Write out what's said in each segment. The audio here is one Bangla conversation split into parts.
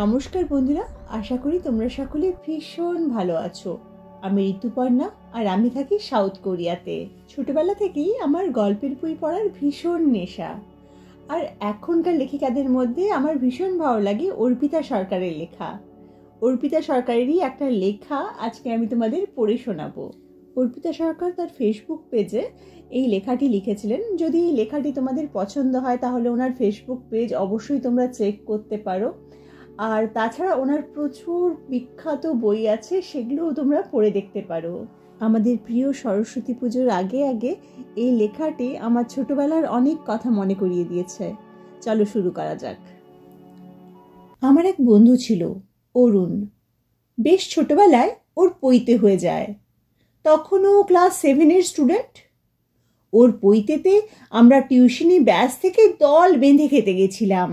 নমস্কার বন্ধুরা, আশা করি তোমরা সকলে ভীষণ ভালো আছো। আমি ঋতুপর্ণা আর আমি থাকি সাউথ কোরিয়াতে। ছোটবেলা থেকেই আমার গল্পের বই পড়ার ভীষণ নেশা। আর এখনকার লেখিকাদের মধ্যে আমার ভীষণ ভালো লাগে অর্পিতা সরকারের লেখা। অর্পিতা সরকারেরই একটা লেখা আজকে আমি তোমাদের পড়ে শোনাবো। অর্পিতা সরকার তার ফেসবুক পেজে এই লেখাটি লিখেছিলেন। যদি এই লেখাটি তোমাদের পছন্দ হয় তাহলে ওনার ফেসবুক পেজ অবশ্যই তোমরা চেক করতে পারো। আর তাছাড়া ওনার প্রচুর বিখ্যাত বই আছে, সেগুলোও তোমরা পড়ে দেখতে পারো। আমাদের প্রিয় সরস্বতী পুজোর আগে আগে এই লেখাটি আমার ছোটবেলার অনেক কথা মনে করিয়ে দিয়েছে। চলো শুরু করা যাক। আমার এক বন্ধু ছিল, অরুণ। বেশ ছোটবেলায় ওর পৈতে হয়ে যায়। তখনও ক্লাস 7-এর স্টুডেন্ট। ওর পৈতেতে আমরা টিউশনি ব্যাচ থেকে দল বেঁধে খেতে গেছিলাম।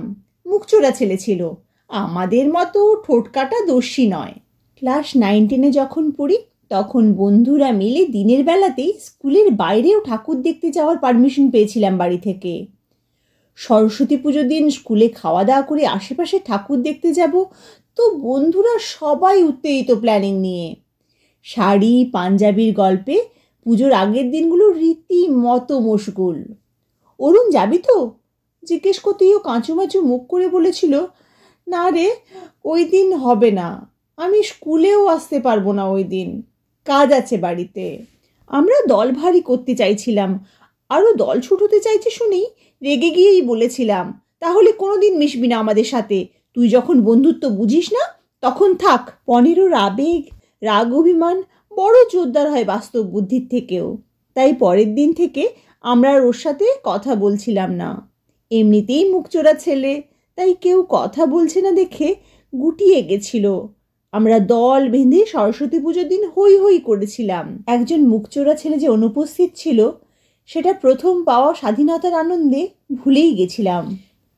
মুখচোরা ছেলে ছিল, আমাদের মতো ঠোঁটকাটা দর্শী নয়। ক্লাস 9-10-এ যখন পড়ি তখন বন্ধুরা মিলে দিনের বেলাতেই স্কুলের বাইরেও ঠাকুর দেখতে যাওয়ার পারমিশন পেয়েছিলাম বাড়ি থেকে। সরস্বতী পুজোর দিন স্কুলে খাওয়া দাওয়া করে আশেপাশে ঠাকুর দেখতে যাব, তো বন্ধুরা সবাই উত্তেজিত প্ল্যানিং নিয়ে। শাড়ি পাঞ্জাবির গল্পে পুজোর আগের দিনগুলো রীতিমতো মশগুল। অরুণ যাবি তো জিজ্ঞেস করতেই ও কাঁচুমাচু মুখ করে বলেছিল, না রে, ওই দিন হবে না, আমি স্কুলেও আসতে পারবো না, ওই দিন কাজ আছে বাড়িতে। আমরা দল ভারী করতে চাইছিলাম, আরও দল ছুটোতে চাইছে শুনেই রেগে গিয়েই বলেছিলাম, তাহলে কোনোদিন মিশবি না আমাদের সাথে, তুই যখন বন্ধুত্ব বুঝিস না তখন থাক। পনেরোর আবেগ রাগ অভিমান বড় জোরদার হয় বাস্তব বুদ্ধির থেকেও। তাই পরের দিন থেকে আমরা ওর সাথে কথা বলছিলাম না। এমনিতেই মুখচোরা ছেলে, তাই কেউ কথা বলছে না দেখে গুটিয়ে গেছিল। আমরা দল বেঁধে সরস্বতী পুজোর দিন হই হই করেছিলাম। একজন মুখচোরা ছেলে যে অনুপস্থিত ছিল সেটা প্রথম পাওয়া স্বাধীনতার আনন্দে ভুলেই গেছিলাম।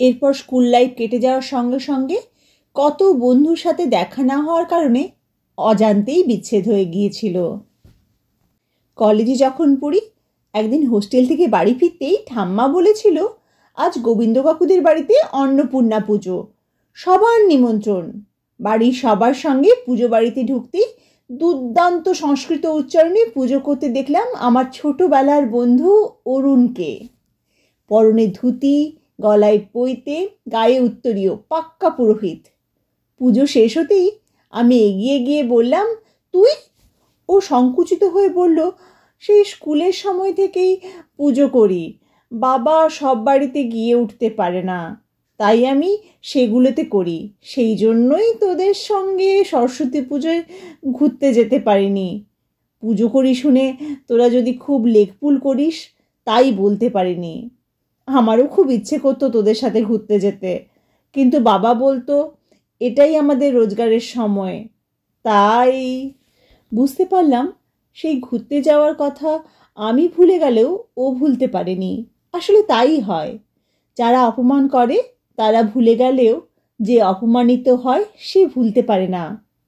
এরপর স্কুল লাইফ কেটে যাওয়ার সঙ্গে সঙ্গে কত বন্ধুর সাথে দেখা না হওয়ার কারণে অজান্তেই বিচ্ছেদ হয়ে গিয়েছিল। কলেজে যখন পড়ি একদিন হোস্টেল থেকে বাড়ি ফিরতেই ঠাম্মা বলেছিল, আজ গোবিন্দ কাকুদের বাড়িতে অন্নপূর্ণা পুজো, সবার নিমন্ত্রণ। বাড়ির সবার সঙ্গে পুজো বাড়িতে ঢুকতেই দুর্দান্ত সংস্কৃত উচ্চারণে পুজো করতে দেখলাম আমার ছোটবেলার বন্ধু অরুণকে। পরনে ধুতি, গলায় পৈতে, গায়ে উত্তরীয়, পাক্কা পুরোহিত। পুজো শেষ হতেই আমি এগিয়ে গিয়ে বললাম, তুই? ও সংকুচিত হয়ে বলল, সেই স্কুলের সময় থেকেই পুজো করি, বাবা সব বাড়িতে গিয়ে উঠতে পারে না, তাই আমি সেগুলোতে করি, সেই জন্যই তোদের সঙ্গে সরস্বতী পুজোয় ঘুরতে যেতে পারিনি। পুজো করি শুনে তোরা যদি খুব লেকপুল করিস তাই বলতে পারিনি। আমারও খুব ইচ্ছে করতো তোদের সাথে ঘুরতে যেতে, কিন্তু বাবা বলতো এটাই আমাদের রোজগারের সময়। তাই বুঝতে পারলাম সেই ঘুরতে যাওয়ার কথা আমি ভুলে গেলেও ও ভুলতে পারেনি। আসলে তাই হয়, যারা অপমান করে তারা ভুলে গেলেও যে অপমানিত হয় সে ভুলতে পারে না।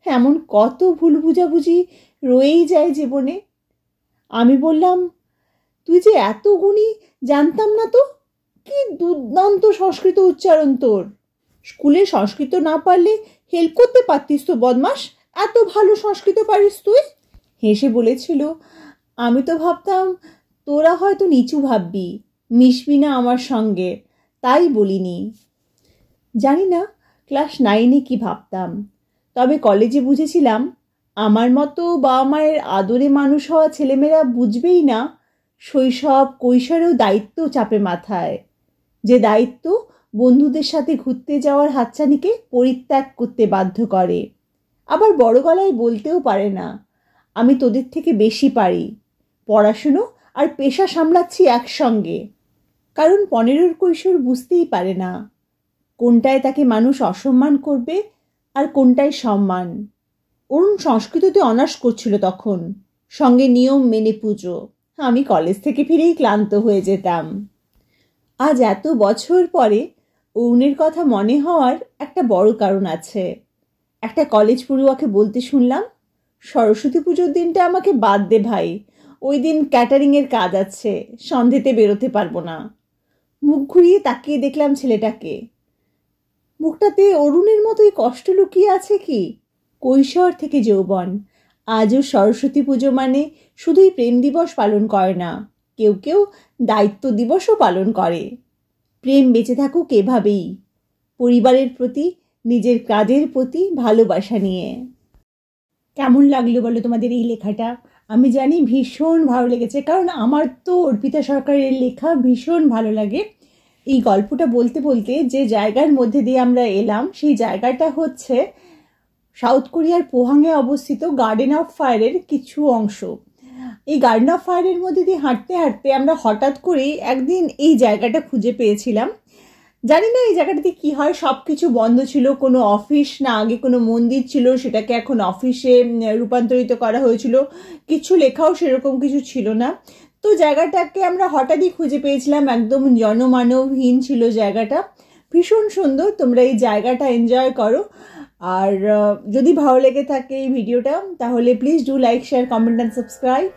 এমন কত ভুল বুঝাবুঝি রয়েই যায় জীবনে। আমি বললাম, তুই যে এত গুণী জানতাম না তো, কি দুর্দান্ত সংস্কৃত উচ্চারণ তোর। স্কুলে সংস্কৃত না পারলে হেল্প করতে পারতিস তো বদমাস, এত ভালো সংস্কৃত পারিস তুই। হেসে বলেছিল, আমি তো ভাবতাম তোরা হয়তো নিচু ভাববি, মিশবি না আমার সঙ্গে, তাই বলিনি। জানি না ক্লাস 9-এ কি ভাবতাম, তবে কলেজে বুঝেছিলাম আমার মতো বাবা মায়ের আদরে মানুষ হওয়া ছেলেমেয়েরা বুঝবেই না শৈশব কৈশোরেও দায়িত্ব চাপে মাথায়, যে দায়িত্ব বন্ধুদের সাথে ঘুরতে যাওয়ার হাতছানিকে পরিত্যাগ করতে বাধ্য করে। আবার বড় গলায় বলতেও পারে না, আমি তোদের থেকে বেশি পারি, পড়াশুনো আর পেশা সামলাচ্ছি একসঙ্গে। কারণ 15-র কৈশোর বুঝতেই পারে না কোনটায় তাকে মানুষ অসম্মান করবে আর কোনটায় সম্মান। অরুণ সংস্কৃততে অনার্স করছিল তখন, সঙ্গে নিয়ম মেনে পুজো। আমি কলেজ থেকে ফিরেই ক্লান্ত হয়ে যেতাম। আজ এত বছর পরে অরুণের কথা মনে হওয়ার একটা বড় কারণ আছে। একটা কলেজ পড়ুয়াকে বলতে শুনলাম, সরস্বতী পুজোর দিনটা আমাকে বাদ দে ভাই, ওই দিন ক্যাটারিংয়ের কাজ আছে, সন্ধেতে বেরোতে পারবো না। মুখ ঘুরিয়ে তাকিয়ে দেখলাম ছেলেটাকে। মুখটাতে অরুণের মতোই কষ্ট লুকিয়ে আছে কি? কৈশোর থেকে যৌবন। আজও সরস্বতী পুজো মানে শুধুই প্রেম দিবস পালন করে না, কেউ কেউ দায়িত্ব দিবসও পালন করে। প্রেম বেঁচে থাকুক এভাবেই, পরিবারের প্রতি, নিজের কাজের প্রতি ভালোবাসা নিয়ে। কেমন লাগলো বলো তোমাদের এই লেখাটা? আমি জানি ভীষণ ভালো লেগেছে, কারণ আমার তো অর্পিতা সরকারের লেখা ভীষণ ভালো লাগে। এই গল্পটা বলতে বলতে যে জায়গার মধ্যে দিয়ে আমরা এলাম, সেই জায়গাটা হচ্ছে সাউথ কোরিয়ার পোহাংয়ে অবস্থিত গার্ডেন অফ ফায়ারের কিছু অংশ। এই গার্ডেন অফ ফায়ারের মধ্যে দিয়ে হাঁটতে হাঁটতে আমরা হঠাৎ করেই একদিন এই জায়গাটা খুঁজে পেয়েছিলাম। জানি না এই জায়গাটাতে কি হয়, সব কিছু বন্ধ ছিল, কোনো অফিস না, আগে কোনো মন্দির ছিল সেটাকে এখন অফিসে রূপান্তরিত করা হয়েছিল, কিছু লেখাও সেরকম কিছু ছিল না। তো জায়গাটাকে আমরা হঠাৎই খুঁজে পেয়েছিলাম, একদম জনমানবহীন ছিল জায়গাটা। ভীষণ সুন্দর, তোমরা এই জায়গাটা এনজয় করো। আর যদি ভালো লেগে থাকে এই ভিডিওটা, তাহলে please do like, share, comment and subscribe.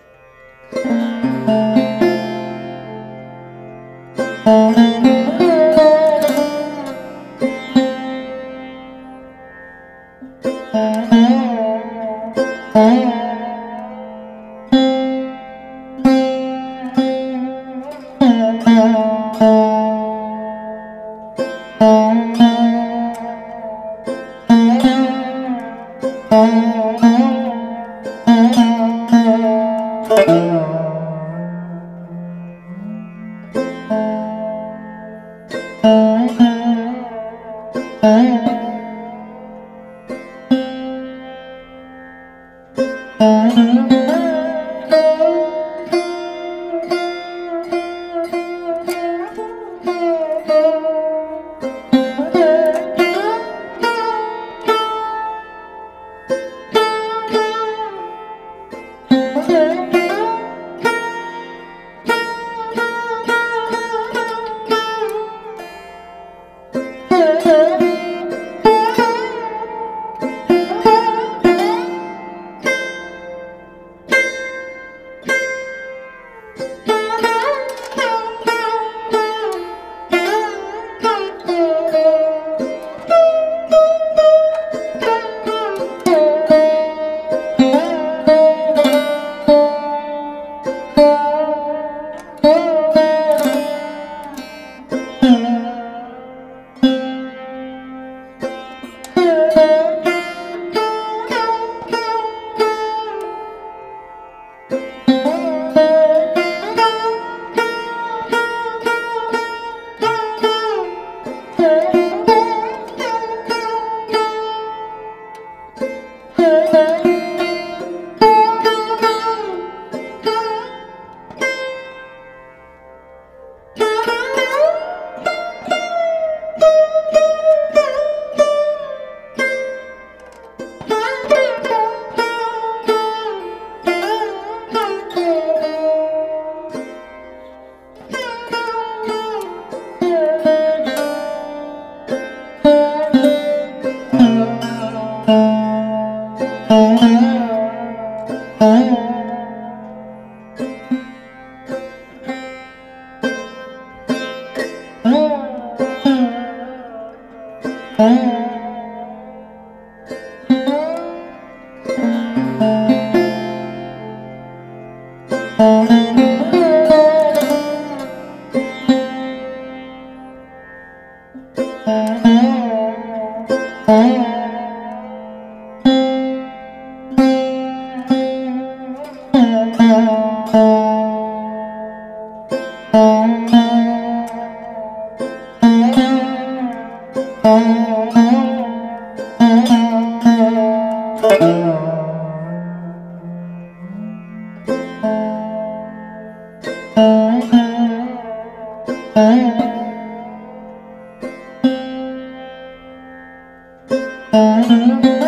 Mm-hmm.